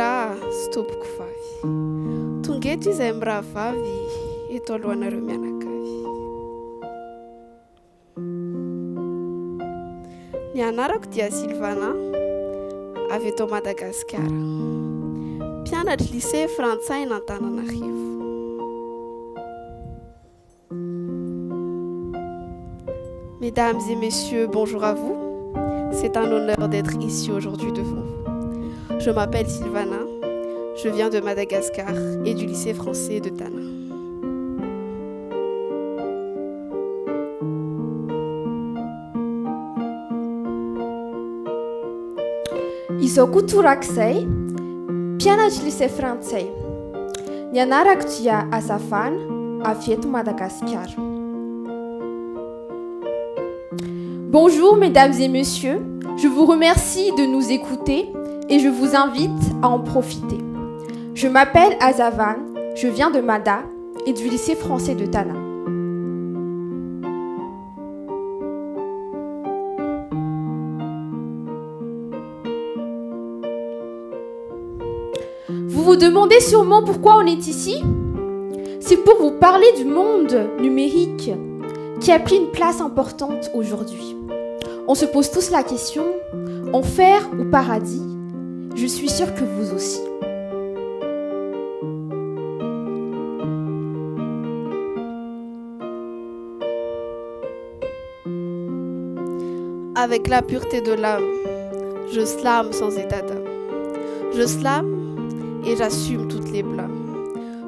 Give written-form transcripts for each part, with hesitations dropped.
Lahy sy tompoko vavy, tonga eto izahay mirahavavy eto alohanareo mianakavy. Ny anarako dia Sylvana, avy eto Madagasikara, mpianatra lycée frantsay n'Antananarivo. Mesdames et messieurs, bonjour à vous. C'est un honneur d'être ici aujourd'hui devant vous. Je m'appelle Sylvana, je viens de Madagascar et du lycée français de Tana. Izoko torak'izay mpianatra lycée français. Ny anarako dia Azavana, avy eto Madagascar. Bonjour mesdames et messieurs, je vous remercie de nous écouter et je vous invite à en profiter. Je m'appelle Azavana, je viens de Mada et du lycée français de Tana. Vous vous demandez sûrement pourquoi on est ici? C'est pour vous parler du monde numérique qui a pris une place importante aujourd'hui. On se pose tous la question, enfer ou paradis? Je suis sûre que vous aussi. Avec la pureté de l'âme, je slame sans état d'âme. Je slame et j'assume toutes les blâmes.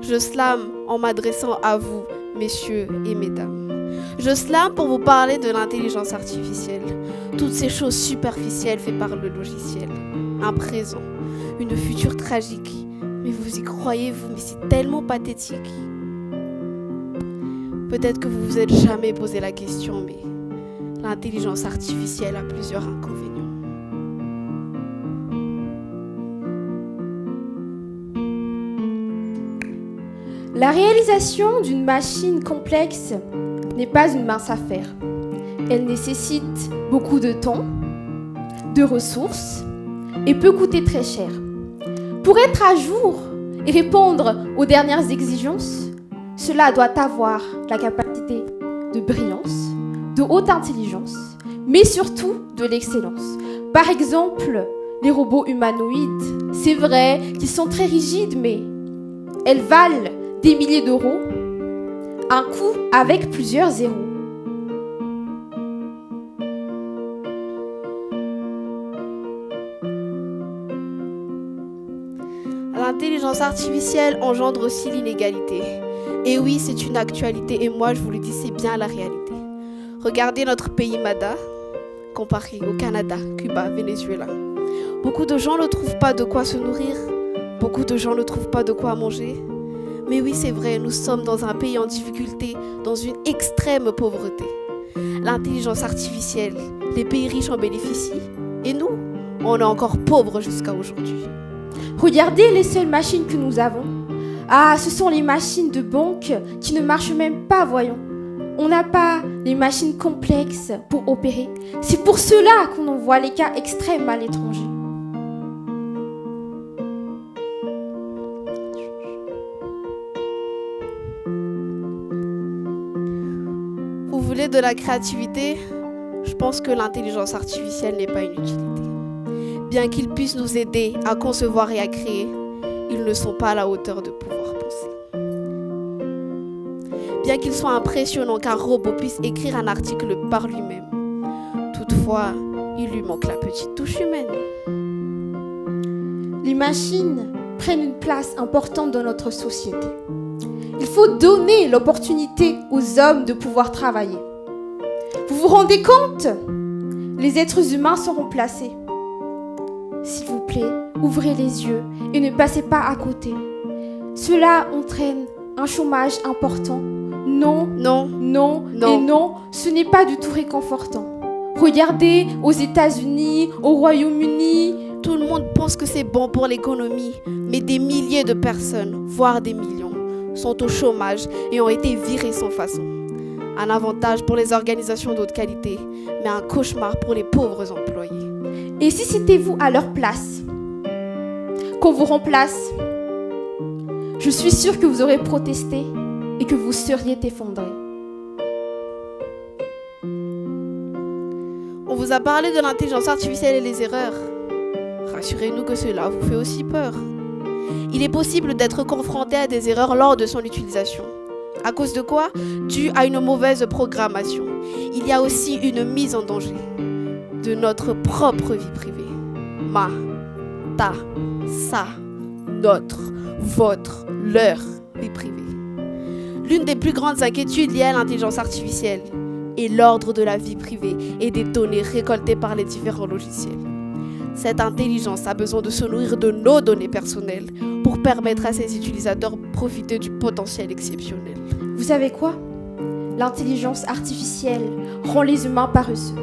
Je slame en m'adressant à vous, messieurs et mesdames. Je slame pour vous parler de l'intelligence artificielle. Toutes ces choses superficielles faites par le logiciel. Un présent, une future tragique. Mais vous y croyez, vous, mais c'est tellement pathétique. Peut-être que vous vous êtes jamais posé la question, mais l'intelligence artificielle a plusieurs inconvénients. La réalisation d'une machine complexe n'est pas une mince affaire. Elle nécessite beaucoup de temps, de ressources et peut coûter très cher. Pour être à jour et répondre aux dernières exigences, cela doit avoir la capacité de brillance, de haute intelligence, mais surtout de l'excellence. Par exemple, les robots humanoïdes, c'est vrai qu'ils sont très rigides, mais elles valent des milliers d'euros, un coût avec plusieurs zéros. L'intelligence artificielle engendre aussi l'inégalité. Et oui, c'est une actualité et moi je vous le dis, c'est bien la réalité. Regardez notre pays Mada, comparé au Canada, Cuba, Venezuela. Beaucoup de gens ne trouvent pas de quoi se nourrir, beaucoup de gens ne trouvent pas de quoi manger. Mais oui, c'est vrai, nous sommes dans un pays en difficulté, dans une extrême pauvreté. L'intelligence artificielle, les pays riches en bénéficient. Et nous, on est encore pauvres jusqu'à aujourd'hui. Regardez les seules machines que nous avons. Ah, ce sont les machines de banque qui ne marchent même pas, voyons. On n'a pas les machines complexes pour opérer. C'est pour cela qu'on envoie les cas extrêmes à l'étranger. Vous voulez de la créativité? Je pense que l'intelligence artificielle n'est pas une utilité. Bien qu'ils puissent nous aider à concevoir et à créer, ils ne sont pas à la hauteur de pouvoir penser. Bien qu'il soit impressionnant qu'un robot puisse écrire un article par lui-même, toutefois, il lui manque la petite touche humaine. Les machines prennent une place importante dans notre société. Il faut donner l'opportunité aux hommes de pouvoir travailler. Vous vous rendez compte? Les êtres humains sont remplacés. S'il vous plaît, ouvrez les yeux et ne passez pas à côté. Cela entraîne un chômage important. Non, non, non, non et non, ce n'est pas du tout réconfortant. Regardez aux États-Unis, au Royaume-Uni. Tout le monde pense que c'est bon pour l'économie, mais des milliers de personnes, voire des millions, sont au chômage et ont été virées sans façon. Un avantage pour les organisations d'autre qualité, mais un cauchemar pour les pauvres employés. Et si c'était vous à leur place? qu'on vous remplace, je suis sûre que vous aurez protesté et que vous seriez effondré. On vous a parlé de l'intelligence artificielle et les erreurs. Rassurez-nous que cela vous fait aussi peur. Il est possible d'être confronté à des erreurs lors de son utilisation. À cause de quoi? Dû à une mauvaise programmation. Il y a aussi une mise en danger de notre propre vie privée. Ma, ta, sa, notre, votre, leur vie privée. L'une des plus grandes inquiétudes liées à l'intelligence artificielle est l'ordre de la vie privée et des données récoltées par les différents logiciels. Cette intelligence a besoin de se nourrir de nos données personnelles pour permettre à ses utilisateurs de profiter du potentiel exceptionnel. Vous savez quoi? L'intelligence artificielle rend les humains paresseux.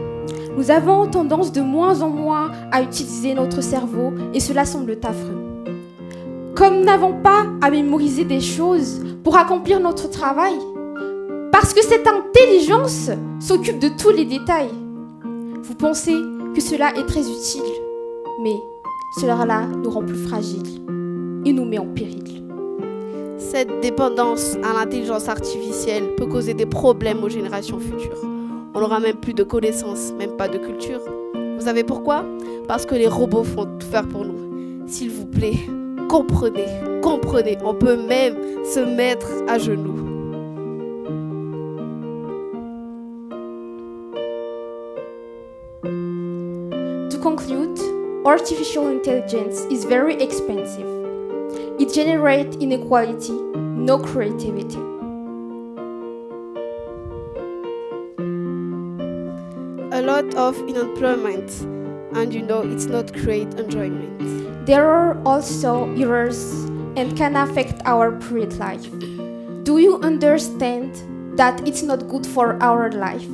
Nous avons tendance de moins en moins à utiliser notre cerveau et cela semble affreux. Comme nous n'avons pas à mémoriser des choses pour accomplir notre travail, parce que cette intelligence s'occupe de tous les détails. Vous pensez que cela est très utile, mais cela nous rend plus fragiles et nous met en péril. Cette dépendance à l'intelligence artificielle peut causer des problèmes aux générations futures. On n'aura même plus de connaissances, même pas de culture. Vous savez pourquoi? Parce que les robots font tout faire pour nous. S'il vous plaît, comprenez, comprenez. On peut même se mettre à genoux. To conclude, artificial intelligence is very expensive. It generates inequality, no creativity. A lot of unemployment, and you know it's not great enjoyment. There are also errors and can affect our private life. Do you understand that it's not good for our life?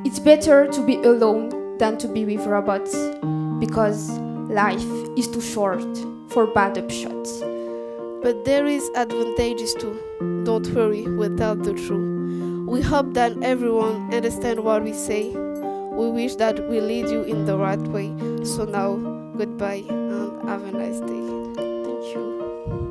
It's better to be alone than to be with robots, because life is too short for bad upshots. But there is advantages too. Don't worry, we'll tell the truth. We hope that everyone understands what we say. We wish that we lead you in the right way. So now, goodbye and have a nice day. Thank you.